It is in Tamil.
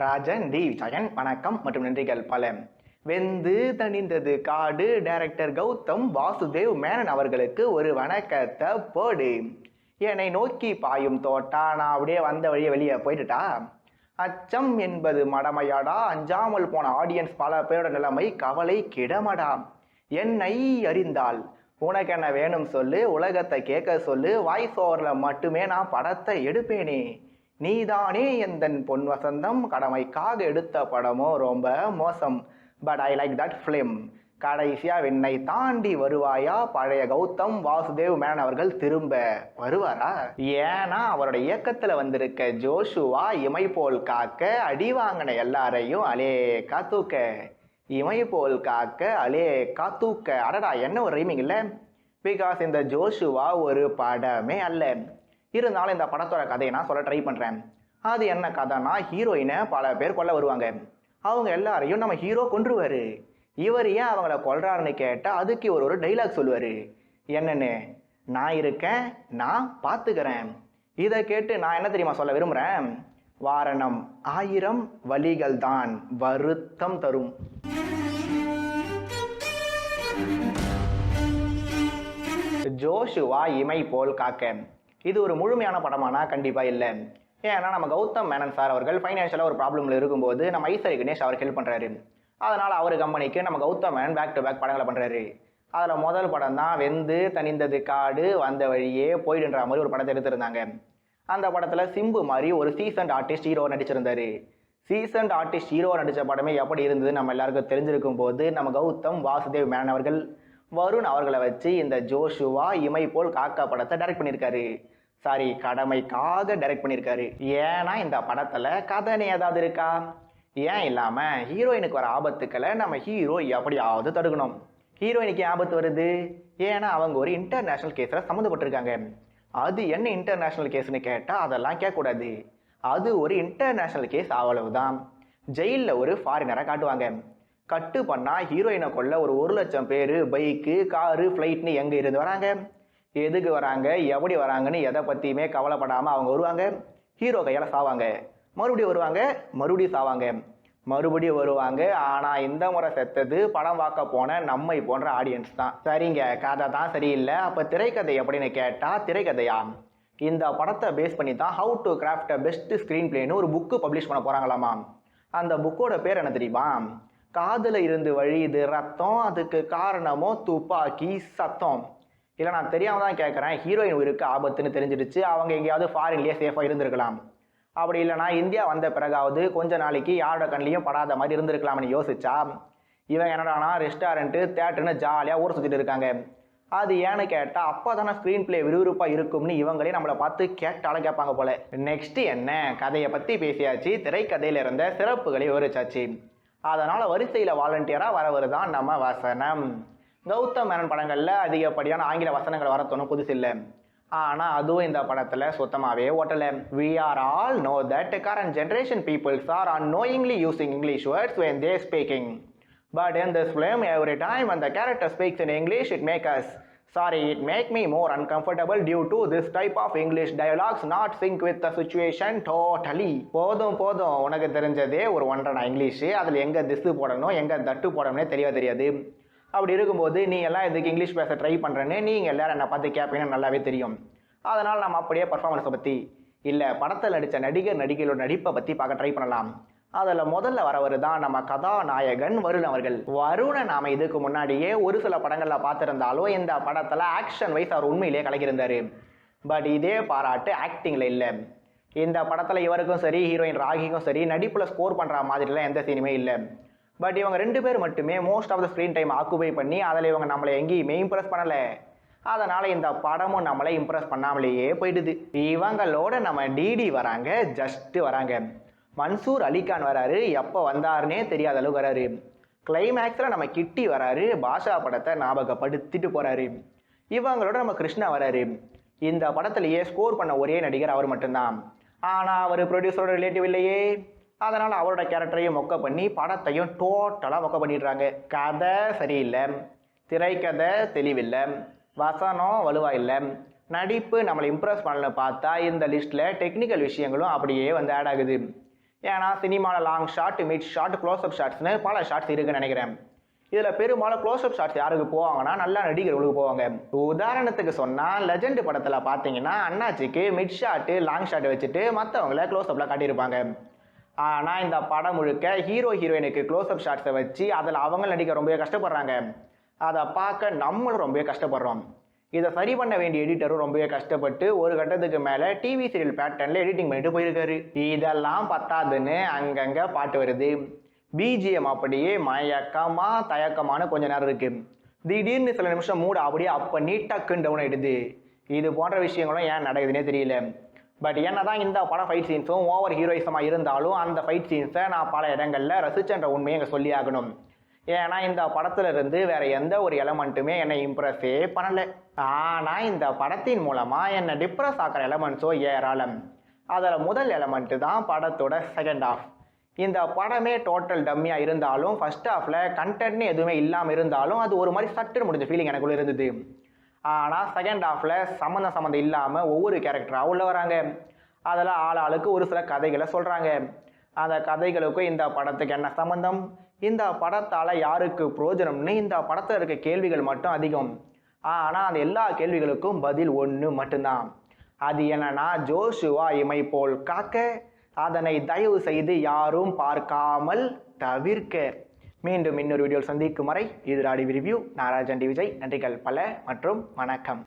ராஜன் டி ஜெயன் வணக்கம் மற்றும் நன்றிகள் பல. வெந்து தணிந்தது காடு டைரக்டர் கௌதம் வாசுதேவ் மேனன் அவர்களுக்கு ஒரு வணக்கத்தை போடு. என்னை நோக்கி பாயும் தோட்டா, நான் அப்படியே வந்த வழியை வெளியே போயிட்டுட்டா. அச்சம் என்பது மடமையாடா, அஞ்சாமல் போன ஆடியன்ஸ் பல பேரோட நிலைமை கவலை கிடமடா. என்னை அறிந்தால் உனக்கு என்ன வேணும் சொல்லு, உலகத்தை கேட்க சொல்லு, வாய்ஸ் ஓவரில் மட்டுமே நான் படத்தை எடுப்பேனே. நீதானே எந்தன் பொன் வசந்தம், கடமைக்காக எடுத்த படமோ ரொம்ப மோசம், but I like that film. கடைசியா விண்ணை தாண்டி வருவாயா, பழைய கௌதம் வாசுதேவ் மேனன் அவர்கள் திரும்ப வருவாரா? ஏன்னா அவரோட இயக்கத்துல வந்திருக்க ஜோஷுவா இமை போல் காக்க, அடி வாங்கின எல்லாரையும் அலே காத்தூக்க. இமை போல் காக்க அலே காத்தூக்க. அடடா, என்ன ஒரு ரைமிங் இல்லை? பிகாஸ் இந்த ஜோஷுவா ஒரு படமே அல்ல. இருந்தாலும் இந்த படத்தோட கதையை நான் சொல்ல ட்ரை பண்ணுறேன். அது என்ன கதைனா, ஹீரோயினை பல பேர் கொல்ல வருவாங்க. அவங்க எல்லாரையும் நம்ம ஹீரோ கொன்றுவார். இவர் ஏன் அவங்கள கொல்றாருன்னு கேட்டால் அதுக்கு ஒரு டைலாக் சொல்லுவார். என்னன்னு, நான் இருக்கேன், நான் பார்த்துக்கிறேன். இதை கேட்டு நான் என்ன தெரியுமா சொல்ல விரும்புகிறேன்? வாரணம் 1000 வலிகள் தான் வருத்தம் தரும். ஜோஷுவா இமை போல் காக்க இது ஒரு முழுமையான படமானா கண்டிப்பாக இல்லை. ஏன்னா நம்ம கௌதம் மேனன் சார் அவர்கள் ஃபைனான்ஷியலாக ஒரு ப்ராப்ளமில் இருக்கும்போது நம்ம ஐஸ்வரி கணேஷ் அவருக்கு ஹெல்ப் பண்ணுறாரு. அதனால் அவர் கம்பெனிக்கு நம்ம Gautham Menon back to back படங்களை பண்ணுறாரு. அதில் முதல் படம் தான் வெந்து தணிந்தது காடு வந்த வழியே போயிடுன்ற மாதிரி ஒரு படத்தை எடுத்திருந்தாங்க. அந்த படத்தில் சிம்பு மாதிரி ஒரு சீசன்ட் ஆர்டிஸ்ட் ஹீரோ நடிச்சிருந்தாரு. சீசன்ட் ஆர்டிஸ்ட் ஹீரோ நடித்த படமே எப்படி இருந்தது நம்ம எல்லாருக்கும் தெரிஞ்சிருக்கும் போது நம்ம கௌதம் வாசுதேவ் மேனன் அவர்கள் வருண் அவர்களை வச்சு இந்த ஜோஷுவா இமை போல் காக்கா படத்தை டைரக்ட் பண்ணியிருக்காரு. சாரி, கடமைக்காக டைரக்ட் பண்ணியிருக்காரு. ஏன்னா இந்த படத்தில் கதைன்னு ஏதாவது இருக்கா? ஏன் இல்லாமல் ஹீரோயினுக்கு வர ஆபத்துக்களை நம்ம ஹீரோ எப்படியாவது தடுக்கணும். ஹீரோயினுக்கு ஆபத்து வருது ஏன்னா அவங்க ஒரு இன்டர்நேஷ்னல் கேஸில் சம்மந்தப்பட்டிருக்காங்க. அது என்ன இன்டர்நேஷ்னல் கேஸ்ன்னு கேட்டால் அதெல்லாம் கேட்கக்கூடாது. அது ஒரு இன்டர்நேஷ்னல் கேஸ், அவ்வளவுதான். ஜெயிலில் ஒரு ஃபாரினரை காட்டுவாங்க. கட்டு பண்ணால் ஹீரோயினை கொள்ள ஒரு 1,00,000 பேர் பைக்கு காரு ஃப்ளைட்னு எங்கே இருந்து வராங்க, எதுக்கு வராங்க, எப்படி வராங்கன்னு எதை பற்றியுமே கவலைப்படாமல் அவங்க வருவாங்க. ஹீரோ கையால் சாவாங்க, மறுபடியும் வருவாங்க, மறுபடியும் சாவாங்க, மறுபடியும் வருவாங்க. ஆனால் இந்த முறை செத்தது படம் பார்க்க போன நம்மை போன்ற ஆடியன்ஸ் தான். சரிங்க, கதை தான் சரியில்லை. அப்போ திரைக்கதை எப்படின்னு கேட்டால், திரைக்கதையா இந்த படத்தை பேஸ் பண்ணி தான் how to craft a best screen பிளேன்னு ஒரு புக்கு பப்ளிஷ் பண்ண போகிறாங்களாமா. அந்த புக்கோட பேர் என்ன தெரியுமா? காதில் இருந்து வழியுது ரத்தம், அதுக்கு காரணமோ துப்பாக்கி சத்தம். இல்லை, நான் தெரியாமல் தான் கேட்குறேன். ஹீரோயின் உயிருக்கு ஆபத்துன்னு தெரிஞ்சிடுச்சு, அவங்க எங்கேயாவது ஃபாரின்லேயே சேஃபாக இருந்திருக்கலாம். அப்படி இல்லைனா இந்தியா வந்த பிறகாவது கொஞ்ச நாளைக்கு யாரோட கண்ணிலையும் படாத மாதிரி இருந்திருக்கலாம்னு யோசிச்சா, இவங்க என்னடானா ரெஸ்டாரண்ட்டு தேட்டர்னு ஜாலியாக ஊர் சுற்றிட்டு இருக்காங்க. அது ஏன்னு கேட்டால் அப்போ தானே ஸ்க்ரீன் பிளே விறுவிறுப்பாக இருக்கும்னு இவங்களே நம்மளை பார்த்து கேட்டாலும் கேட்பாங்க போல. நெக்ஸ்ட் என்ன, கதையை பற்றி பேசியாச்சு, திரைக்கதையில் இருந்த சிறப்புகளை விவரிச்சாச்சு. அதனால் வரிசையில் வாலண்டியராக வரவர் தான் நம்ம வசனம். கௌதம் மேனன் படங்களில் அதிகப்படியான ஆங்கில வசனங்கள் வரத்தொன்னும் புதுசு இல்லை. ஆனால் அதுவும் இந்த படத்தில் சுத்தமாகவே ஓட்டலை. We are all know that current generation peoples are unknowingly using English words when they speaking. But in this film, every time when the character speaks in English, it make me more uncomfortable due to this type of English dialogues not sync with the situation totally. போதும் உனக்கு தெரிஞ்சதே ஒரு 1.5 இங்கிலீஷு, அதில் எங்கே திசு போடணும் எங்கே தட்டு போடணும்னே தெரியாது. அப்படி இருக்கும்போது நீ எல்லாம் இதுக்கு இங்கிலீஷ் பேச ட்ரை பண்ணுறேன்னு நீங்கள் எல்லோரும் என்னை பார்த்து கேட்பீங்கன்னு நல்லாவே தெரியும். அதனால் நம்ம அப்படியே பர்ஃபார்மன்ஸை பற்றி இல்லை, படத்தில் நடித்த நடிகைகளோட நடிப்பை பற்றி பார்க்க ட்ரை பண்ணலாம். அதில் முதல்ல வரவர் தான் நம்ம கதாநாயகன் வருண் அவர்கள். வருணை நாம் இதுக்கு முன்னாடியே ஒரு சில படங்களில் பார்த்துருந்தாலும் இந்த படத்தில் ஆக்ஷன் வைஸ் அவர் உண்மையிலேயே கலக்கியிருந்தார். பட் இதே பாராட்டு ஆக்டிங்கில் இல்லை. இந்த படத்தில் இவருக்கும் சரி ஹீரோயின் ராகிக்கும் சரி நடிப்பில் ஸ்கோர் பண்ணுற மாதிரிலாம் எந்த சீனுமே இல்லை. பட் இவங்க 2 பேர் மட்டுமே most of the screen time occupy பண்ணி அதில் இவங்க நம்மளை எங்கேயுமே இம்ப்ரெஸ் பண்ணலை. அதனால் இந்த படமும் நம்மளை இம்ப்ரெஸ் பண்ணாமலேயே போயிடுது. இவங்களோட நம்ம டிடி வராங்க, ஜஸ்ட்டு வராங்க. மன்சூர் அலிகான் வராரு, எப்போ வந்தாருன்னே தெரியாத அளவுக்கு வராரு. கிளைமேக்ஸில் நம்ம கிட்டி வராரு, பாஷா படத்தை ஞாபகப்படுத்திட்டு போகிறாரு. இவங்களோட நம்ம கிருஷ்ணா வராரு. இந்த படத்துலையே ஸ்கோர் பண்ண ஒரே நடிகர் அவர் மட்டும்தான். ஆனால் அவர் ப்ரொடியூசரோட ரிலேட்டிவ் இல்லையே. அதனால் அவரோட கேரக்டரையும் மொக்க பண்ணி படத்தையும் டோட்டலாக மொக்க பண்ணிடுறாங்க. கதை சரியில்லை, திரைக்கதை தெளிவில்லை, வசனம் வலுவாக இல்லை, நடிப்பு நம்மளை இம்ப்ரெஸ் பண்ணலன்னு பார்த்தா இந்த லிஸ்ட்டில் டெக்னிக்கல் விஷயங்களும் அப்படியே வந்து ஆட் ஆகுது. ஏன்னா சினிமாவில் long shot, mid shot, close up ஷாட்ஸ்னு பல ஷாட்ஸ் இருக்குன்னு நினைக்கிறேன். இதில் பெரும்பாலும் க்ளோஸ்அப் ஷாட்ஸ் யாருக்கு போவாங்கன்னா நல்ல நடிகர்களுக்கு போவாங்க. உதாரணத்துக்கு சொன்னால் லெஜெண்ட் படத்தில் பார்த்தீங்கன்னா அண்ணாச்சிக்கு மிட் ஷாட்டு, லாங் ஷாட் வச்சுட்டு மற்றவங்கள க்ளோஸ்அப்பில் காட்டியிருப்பாங்க. ஆனால் இந்த படம் முழுக்க ஹீரோ ஹீரோயினுக்கு க்ளோஸ்அப் ஷாட்ஸை வச்சு அதில் அவங்க நடிக்க ரொம்பவே கஷ்டப்படுறாங்க. அதை பார்க்க நம்மளும் ரொம்பவே கஷ்டப்படுறோம். இதை சரி பண்ண வேண்டிய எடிட்டரும் ரொம்பவே கஷ்டப்பட்டு ஒரு கட்டத்துக்கு மேலே டிவி சீரியல் பேட்டர்னில் எடிட்டிங் பண்ணிட்டு போயிருக்காரு. இதெல்லாம் பத்தாதுன்னு அங்கங்கே பாட்டு வருது. பிஜிஎம் அப்படியே மயக்கமா தயக்கமான கொஞ்ச நேரம் இருக்கு. திடீர்னு சில நிமிஷம் மூட அப்படியே அப்போ நீட்டக்குன்னு டவுன் ஆயிடுது. இது போன்ற விஷயங்களும் ஏன் நடக்குதுன்னே தெரியல. பட் என்னதான் இந்த படம் ஃபைட் சீன்ஸும் ஓவர் ஹீரோயிசமாக இருந்தாலும் அந்த ஃபைட் சீன்ஸை நான் பல இடங்களில் ரசிச்சன்ற உண்மையை இங்கே சொல்லி ஆகணும். ஏன்னா இந்த படத்துல இருந்து வேற எந்த ஒரு எலமெண்ட்டுமே என்னை இம்ப்ரெஸ்ஸே பண்ணலை. ஆனால் இந்த படத்தின் மூலமாக என்னை டிப்ரெஸ் ஆக்கிற எலமெண்ட்ஸோ ஏராளம். அதில் முதல் எலமெண்ட்டு தான் படத்தோட செகண்ட் ஹாஃப். இந்த படமே டோட்டல் டம்மியாக இருந்தாலும் ஃபர்ஸ்ட் ஹாஃபில் கண்டென்ட்னு எதுவுமே இல்லாமல் இருந்தாலும் அது ஒரு மாதிரி சட்டுன்னு முடிஞ்ச ஃபீலிங் எனக்குள்ளே இருந்தது. ஆனால் செகண்ட் ஹாஃபில் சம்மந்தம் இல்லாமல் ஒவ்வொரு கேரக்டராக உள்ள வராங்க. அதில் ஆளுக்கு ஒரு சில கதைகளை சொல்கிறாங்க. அந்த கதைகளுக்கும் இந்த படத்துக்கு என்ன சம்மந்தம், இந்த படத்தால் யாருக்கு பிரயோஜனம்னு இந்த படத்தில் இருக்க கேள்விகள் மட்டும் அதிகம். ஆனால் அந்த எல்லா கேள்விகளுக்கும் பதில் ஒன்று மட்டும்தான். அது என்னன்னா ஜோஷுவா இமை போல் காக்க, அதனை தயவு செய்து யாரும் பார்க்காமல் தவிர்க்க. மீண்டும் இன்னொரு வீடியோவில் சந்திக்கும் வரை இது ராடி ரிவ்யூ. நான் ராஜன் டி விஜய். நன்றிகள் பல மற்றும் வணக்கம்.